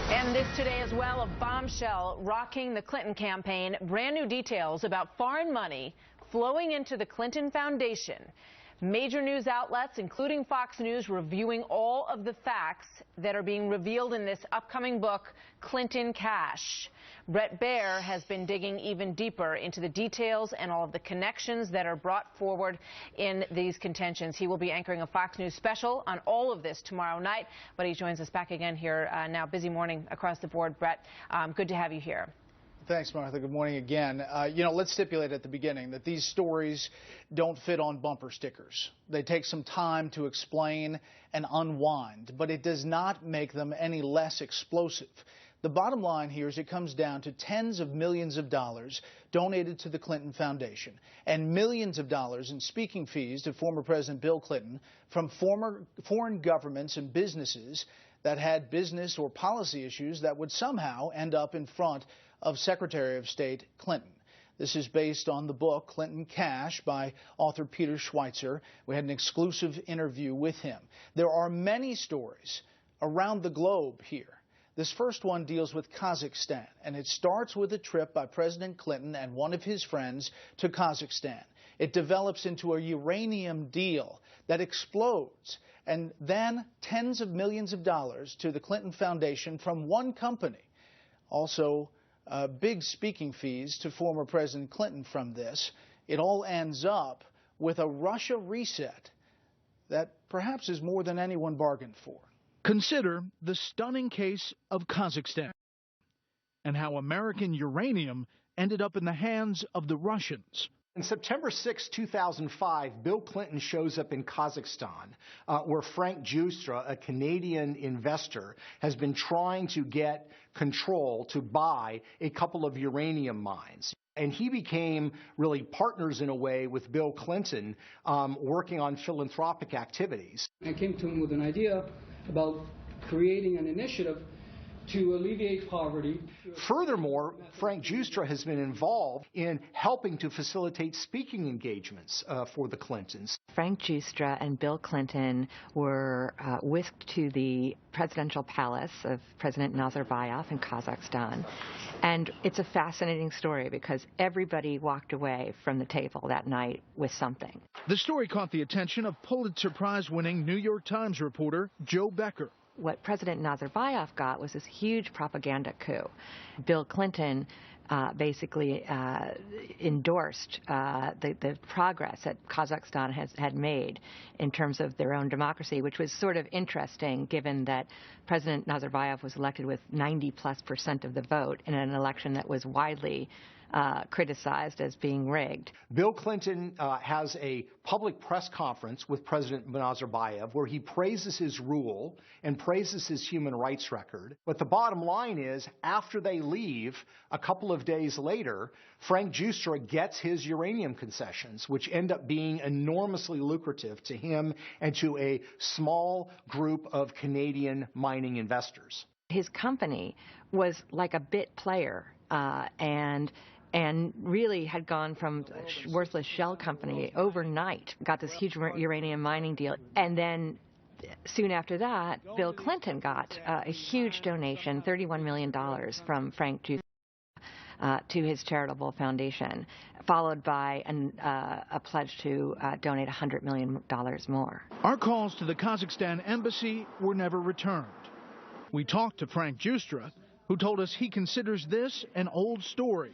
And this today as well, a bombshell rocking the Clinton campaign. Brand new details about foreign money flowing into the Clinton Foundation. Major news outlets, including Fox News, reviewing all of the facts that are being revealed in this upcoming book, Clinton Cash. Brett Baer has been digging even deeper into the details and all of the connections that are brought forward in these contentions. He will be anchoring a Fox News special on all of this tomorrow night, but he joins us back again here now. Busy morning across the board, Brett. Good to have you here. Thanks, Martha. Good morning again. Let's stipulate at the beginning that these stories don't fit on bumper stickers. They take some time to explain and unwind, but it does not make them any less explosive. The bottom line here is it comes down to tens of millions of dollars donated to the Clinton Foundation and millions of dollars in speaking fees to former President Bill Clinton from foreign governments and businesses that had business or policy issues that would somehow end up in front of Secretary of State Clinton. This is based on the book Clinton Cash by author Peter Schweitzer. We had an exclusive interview with him. There are many stories around the globe here. This first one deals with Kazakhstan, and it starts with a trip by President Clinton and one of his friends to Kazakhstan. It develops into a uranium deal that explodes, and then tens of millions of dollars to the Clinton Foundation from one company. Also, big speaking fees to former President Clinton from this. It all ends up with a Russia reset that perhaps is more than anyone bargained for. Consider the stunning case of Kazakhstan and how American uranium ended up in the hands of the Russians. On September 6, 2005, Bill Clinton shows up in Kazakhstan, where Frank Justra, a Canadian investor, has been trying to get control to buy a couple of uranium mines. And he became really partners in a way with Bill Clinton, working on philanthropic activities. I came to him with an idea about creating an initiative to alleviate poverty. Furthermore, Frank Justra has been involved in helping to facilitate speaking engagements for the Clintons. Frank Justra and Bill Clinton were whisked to the presidential palace of President Nazarbayev in Kazakhstan. And it's a fascinating story because everybody walked away from the table that night with something. The story caught the attention of Pulitzer Prize-winning New York Times reporter Joe Becker. What President Nazarbayev got was this huge propaganda coup. Bill Clinton basically endorsed the progress that Kazakhstan had made in terms of their own democracy, which was sort of interesting given that President Nazarbayev was elected with 90+% of the vote in an election that was widely criticized as being rigged. Bill Clinton has a public press conference with President Nazarbayev where he praises his rule and praises his human rights record. But the bottom line is, after they leave, a couple of days later, Frank Justra gets his uranium concessions, which end up being enormously lucrative to him and to a small group of Canadian mining investors. His company was like a bit player, and really had gone from a worthless shell company overnight, got this huge uranium mining deal. And then soon after that, Bill Clinton got a huge donation, $31 million from Frank Justra to his charitable foundation, followed by a pledge to donate $100 million more. Our calls to the Kazakhstan embassy were never returned. We talked to Frank Justra, who told us he considers this an old story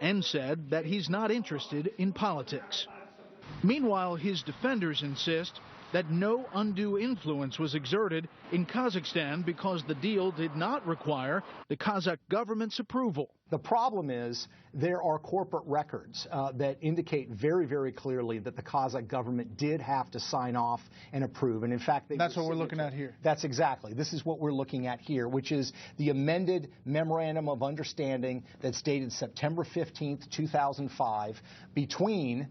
and said that he's not interested in politics. Meanwhile, his defenders insist that no undue influence was exerted in Kazakhstan because the deal did not require the Kazakh government's approval. The problem is there are corporate records that indicate very, very clearly that the Kazakh government did have to sign off and approve. And in fact, that's what we're looking at here. That's exactly. This is what we're looking at here, which is the amended Memorandum of Understanding that's dated September 15th, 2005, between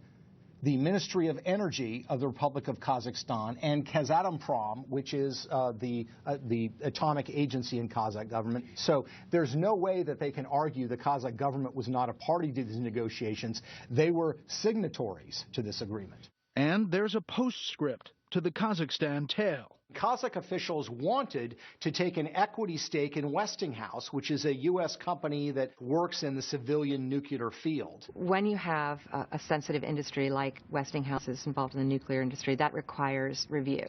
the Ministry of Energy of the Republic of Kazakhstan and Kazatomprom, which is the atomic agency in Kazakh government. So there's no way that they can argue the Kazakh government was not a party to these negotiations. They were signatories to this agreement. And there's a postscript to the Kazakhstan tale. Kazakh officials wanted to take an equity stake in Westinghouse, which is a U.S. company that works in the civilian nuclear field. When you have a sensitive industry like Westinghouse is involved in the nuclear industry, that requires review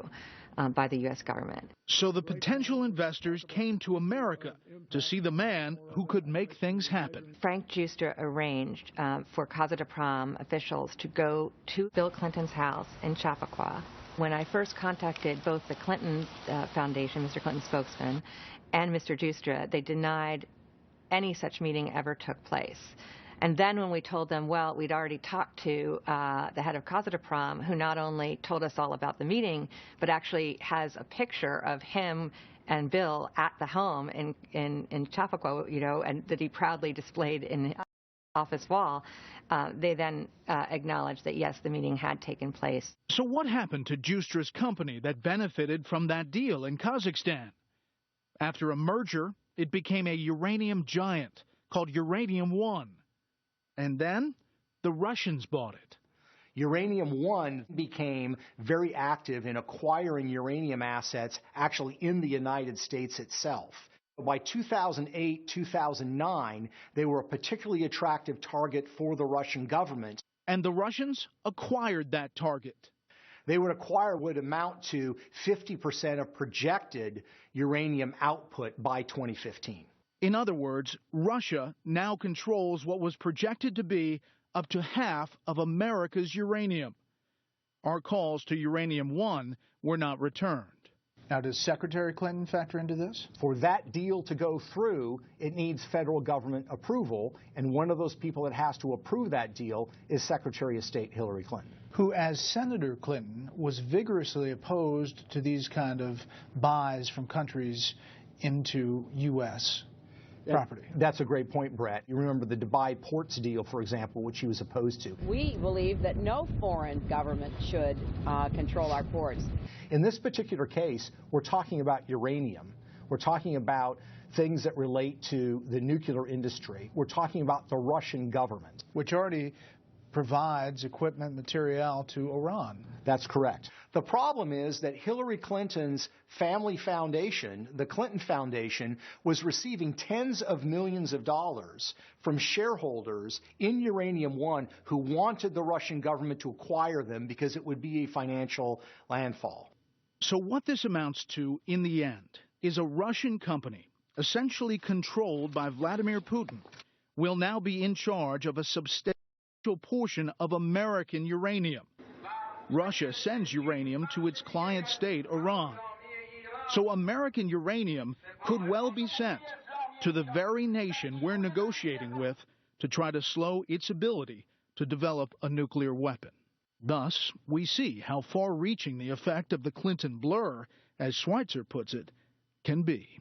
by the U.S. government. So the potential investors came to America to see the man who could make things happen. Frank Giustra arranged for Kazatomprom officials to go to Bill Clinton's house in Chappaqua. When I first contacted both the Clinton Foundation, Mr. Clinton's spokesman, and Mr. Giustra, they denied any such meeting ever took place. And then when we told them, well, we'd already talked to the head of Kazatomprom, who not only told us all about the meeting, but actually has a picture of him and Bill at the home in Chappaqua, you know, and that he proudly displayed in the office wall, they then acknowledged that, yes, the meeting had taken place. So what happened to Giustra's company that benefited from that deal in Kazakhstan? After a merger, it became a uranium giant called Uranium One. And then the Russians bought it. Uranium One became very active in acquiring uranium assets actually in the United States itself. By 2008, 2009, they were a particularly attractive target for the Russian government. And the Russians acquired that target. They would acquire what would amount to 50% of projected uranium output by 2015. In other words, Russia now controls what was projected to be up to half of America's uranium. Our calls to Uranium One were not returned. Now, does Secretary Clinton factor into this? For that deal to go through, it needs federal government approval, and one of those people that has to approve that deal is Secretary of State Hillary Clinton, who, as Senator Clinton, was vigorously opposed to these kind of buys from countries into U.S. property. That's a great point, Brett. You remember the Dubai ports deal, for example, which he was opposed to. We believe that no foreign government should control our ports. In this particular case, we're talking about uranium. We're talking about things that relate to the nuclear industry. We're talking about the Russian government, which already provides equipment, material to Iran. That's correct. The problem is that Hillary Clinton's family foundation, the Clinton Foundation, was receiving tens of millions of dollars from shareholders in Uranium One who wanted the Russian government to acquire them because it would be a financial landfall. So what this amounts to in the end is a Russian company, essentially controlled by Vladimir Putin, will now be in charge of a substantial portion of American uranium. Russia sends uranium to its client state, Iran. So American uranium could well be sent to the very nation we're negotiating with to try to slow its ability to develop a nuclear weapon. Thus, we see how far-reaching the effect of the Clinton blur, as Schweitzer puts it, can be.